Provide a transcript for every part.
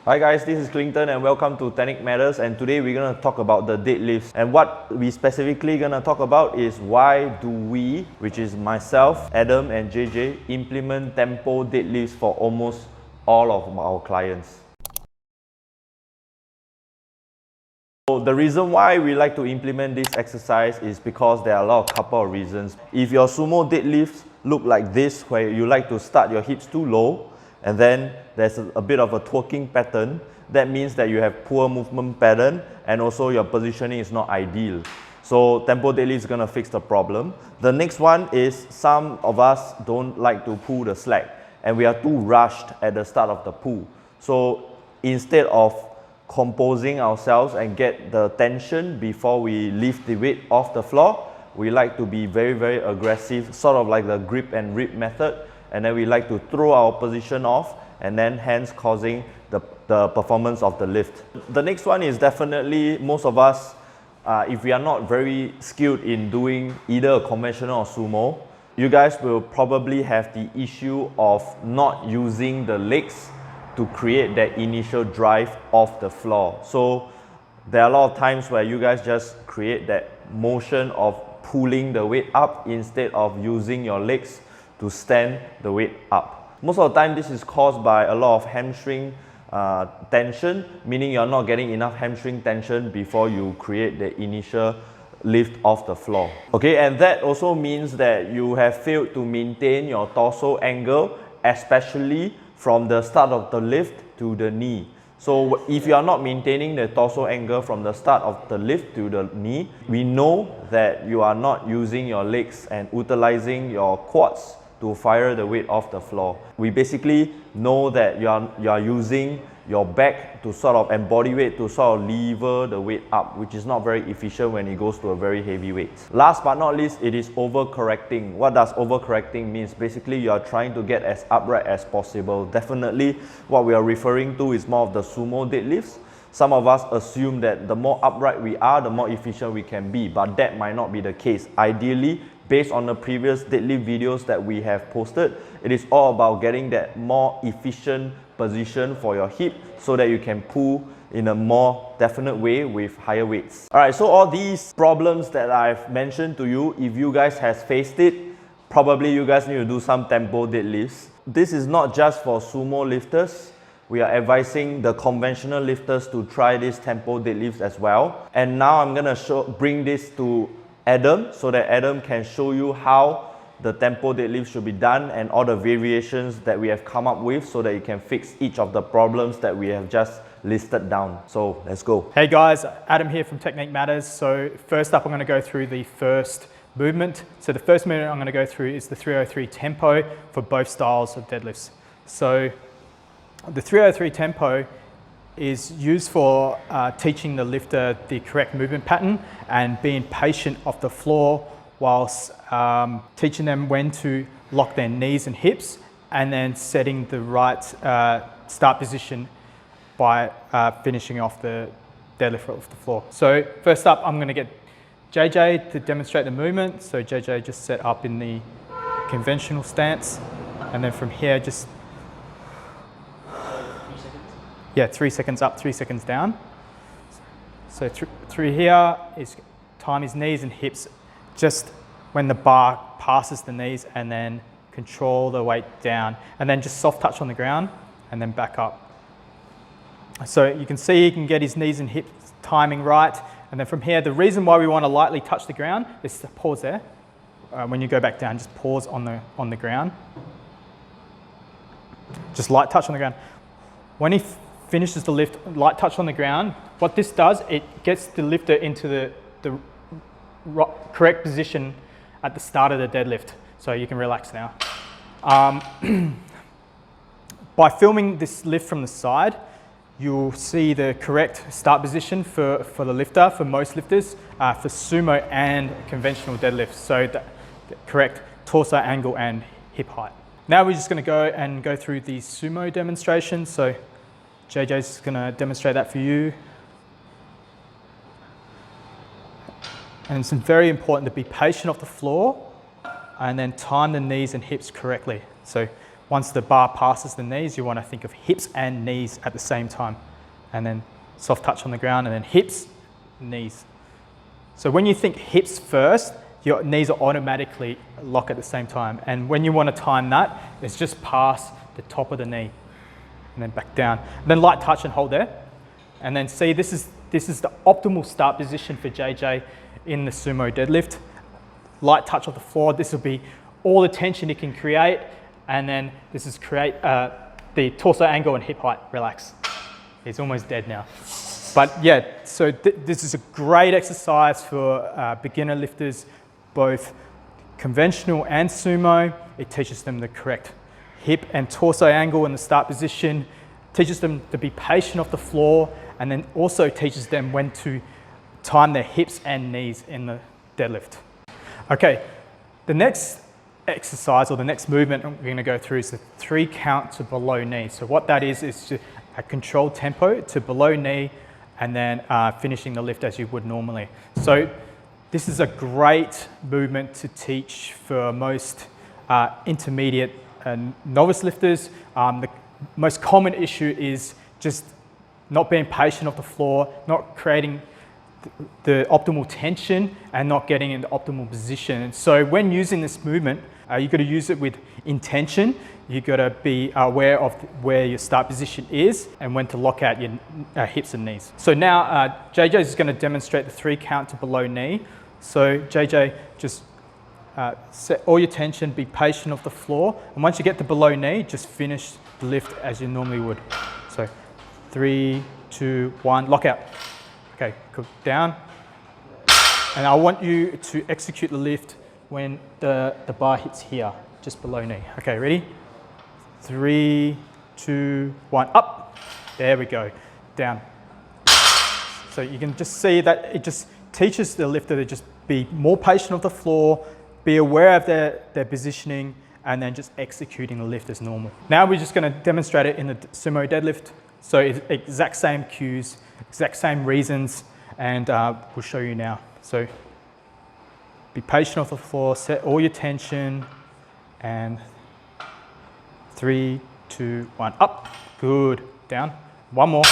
Hi guys, this is Clinton and welcome to Technique Matters, and today we're going to talk about the deadlifts. And what we specifically going to talk about is why do we, which is myself, Adam and JJ, implement tempo deadlifts for almost all of our clients. So the reason why we like to implement this exercise is because there are a couple of reasons. If your sumo deadlifts look like this, where you like to start your hips too low, and then there's a bit of a twerking pattern, that means that you have poor movement pattern and also your positioning is not ideal. So tempo deadlift is going to fix the problem. The next one is some of us don't like to pull the slack and we are too rushed at the start of the pull. So instead of composing ourselves and get the tension before we lift the weight off the floor, we like to be very aggressive, sort of like the grip and rip method. And then we like to throw our position off and then hence causing the performance of the lift. The next one is definitely most of us, if we are not very skilled in doing either a conventional or sumo, you guys will probably have the issue of not using the legs to create that initial drive off the floor. So there are a lot of times where you guys just create that motion of pulling the weight up instead of using your legs to stand the weight up. Most of the time this is caused by a lot of hamstring tension, meaning you're not getting enough hamstring tension before you create the initial lift off the floor. Okay, and that also means that you have failed to maintain your torso angle, especially from the start of the lift to the knee. So if you are not maintaining the torso angle from the start of the lift to the knee, we know that you are not using your legs and utilizing your quads to fire the weight off the floor. We basically know that you are using your back to sort of, and body weight to sort of lever the weight up, which is not very efficient when it goes to a very heavy weight. Last but not least, it is overcorrecting. What does overcorrecting means? Basically, you are trying to get as upright as possible. Definitely, what we are referring to is more of the sumo deadlifts. Some of us assume that the more upright we are, the more efficient we can be, but that might not be the case. Ideally, based on the previous deadlift videos that we have posted, it is all about getting that more efficient position for your hip so that you can pull in a more definite way with higher weights. Alright, so all these problems that I've mentioned to you, if you guys have faced it, probably you guys need to do some tempo deadlifts. This is not just for sumo lifters. We are advising the conventional lifters to try this tempo deadlifts as well. And now I'm going to bring this to Adam so that Adam can show you how the tempo deadlift should be done and all the variations that we have come up with so that you can fix each of the problems that we have just listed down. So let's go. Hey guys, Adam here from Technique Matters. So first up, I'm going to go through the first movement. So the first movement I'm going to go through is the 303 tempo for both styles of deadlifts. So the 303 tempo is used for teaching the lifter the correct movement pattern and being patient off the floor whilst teaching them when to lock their knees and hips and then setting the right start position by finishing off the deadlift off the floor. So first up, I'm going to get JJ to demonstrate the movement. So JJ just set up in the conventional stance, and then from here just 3 seconds up, 3 seconds down. So through here is time his knees and hips just when the bar passes the knees, and then control the weight down, and then just soft touch on the ground and then back up. So you can see he can get his knees and hips timing right, and then from here, the reason why we want to lightly touch the ground is to pause there. When you go back down, just pause on the ground. Just light touch on the ground. When he finishes the lift, light touch on the ground, what this does, it gets the lifter into the correct position at the start of the deadlift. So you can relax now. By filming this lift from the side, you'll see the correct start position for the lifter, for most lifters, for sumo and conventional deadlifts. So the correct torso angle and hip height. Now we're just going to go through the sumo demonstration. So JJ's going to demonstrate that for you. And it's very important to be patient off the floor and then time the knees and hips correctly. So once the bar passes the knees, you want to think of hips and knees at the same time. And then soft touch on the ground, and then hips, knees. So when you think hips first, your knees are automatically lock at the same time. And when you want to time that, it's just past the top of the knee and then back down. And then light touch and hold there. And then see, this is the optimal start position for JJ in the sumo deadlift. Light touch of the floor. This will be all the tension you can create. And then this is create the torso angle and hip height. Relax. He's almost dead now. But yeah, so this is a great exercise for beginner lifters, both conventional and sumo. It teaches them the correct hip and torso angle in the start position, teaches them to be patient off the floor, and then also teaches them when to time their hips and knees in the deadlift. Okay, the next exercise or the next movement we're going to go through is the 3 count to below knee. So what that is a controlled tempo to below knee, and then finishing the lift as you would normally. So this is a great movement to teach for most intermediate and novice lifters. The most common issue is just not being patient off the floor, not creating the optimal tension and not getting in the optimal position. And so when using this movement, you've got to use it with intention. You've got to be aware of where your start position is and when to lock out your hips and knees. So now JJ is going to demonstrate the 3 count to below knee. So JJ, just set all your tension, be patient off the floor, and once you get to below knee, just finish the lift as you normally would. So 3, 2, 1, lock out. Okay, cool. Down. And I want you to execute the lift when the bar hits here, just below knee. Okay, ready? 3, 2, 1, up. There we go. Down. So you can just see that it just teaches the lifter to just be more patient off the floor, be aware of their positioning, and then just executing the lift as normal. Now we're just going to demonstrate it in the sumo deadlift. So it's exact same cues, exact same reasons, and we'll show you now. So be patient off the floor, set all your tension, and 3, 2, 1, up. Good. Down. One more.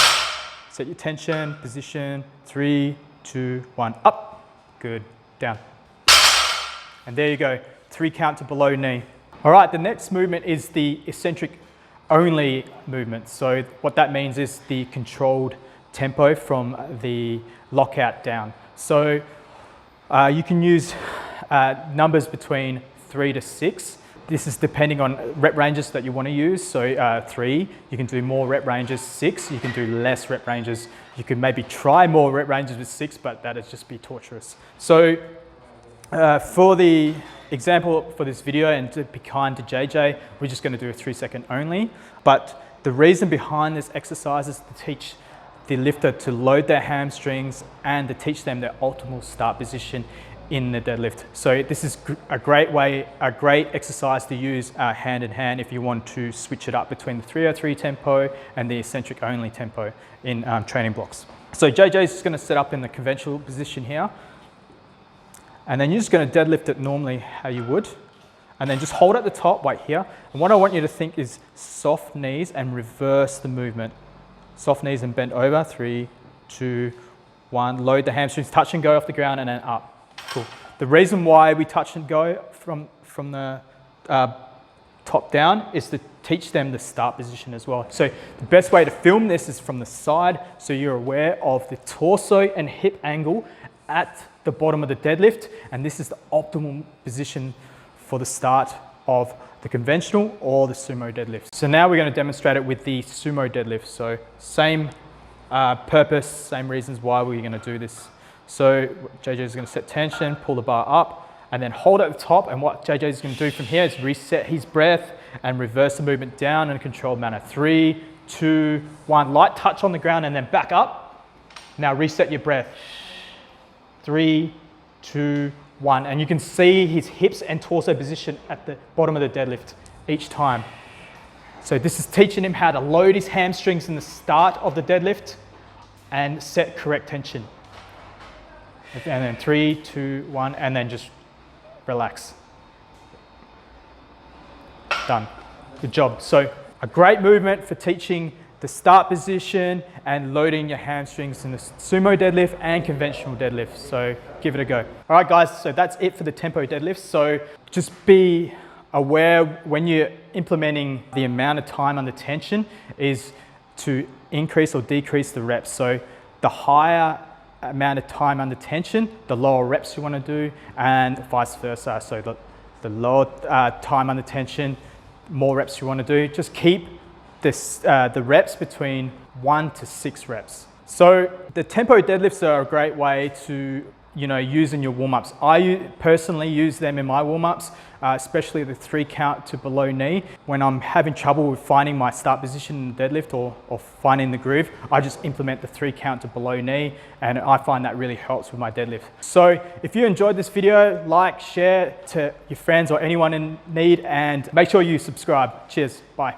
Set your tension, position, 3, 2, 1, up. Good. Down. And there you go. 3 count to below knee. All right, the next movement is the eccentric only movement. So what that means is the controlled tempo from the lockout down. So you can use numbers between 3 to 6. This is depending on rep ranges that you want to use. So 3, you can do more rep ranges. 6, you can do less rep ranges. You can maybe try more rep ranges with 6, but that'd just be torturous. So for the example for this video, and to be kind to JJ, we're just going to do a 3-second only. But the reason behind this exercise is to teach the lifter to load their hamstrings and to teach them their optimal start position in the deadlift. So this is a great exercise to use hand in hand if you want to switch it up between the 303 tempo and the eccentric only tempo in training blocks. So JJ is just going to set up in the conventional position here. And then you're just going to deadlift it normally how you would. And then just hold at the top right here. And what I want you to think is soft knees and reverse the movement. Soft knees and bend over. 3, 2, 1. Load the hamstrings, touch and go off the ground, and then up. Cool. The reason why we touch and go from the top down is to teach them the start position as well. So the best way to film this is from the side, so you're aware of the torso and hip angle at the bottom of the deadlift, and this is the optimal position for the start of the conventional or the sumo deadlift. So now we're going to demonstrate it with the sumo deadlift. So same purpose, same reasons why we're going to do this. So JJ is going to set tension, pull the bar up, and then hold at the top. And what JJ is going to do from here is reset his breath and reverse the movement down in a controlled manner. 3, 2, 1. Light touch on the ground and then back up. Now reset your breath. 3, 2, 1. And you can see his hips and torso position at the bottom of the deadlift each time. So this is teaching him how to load his hamstrings in the start of the deadlift and set correct tension. And then 3, 2, 1, and then just relax. Done. Good job. So a great movement for teaching the start position and loading your hamstrings in the sumo deadlift and conventional deadlift. So give it a go. All right, guys, so that's it for the tempo deadlift. So just be aware when you're implementing the amount of time under tension is to increase or decrease the reps. So the higher amount of time under tension, the lower reps you want to do, and vice versa. So the lower time under tension, more reps you want to do. Just keep the reps between 1 to 6 reps. So the tempo deadlifts are a great way to use in your warm-ups. I personally use them in my warm-ups, especially the 3 count to below knee. When I'm having trouble with finding my start position in the deadlift or finding the groove, I just implement the 3 count to below knee, and I find that really helps with my deadlift. So if you enjoyed this video, like, share to your friends or anyone in need, and make sure you subscribe. Cheers, bye.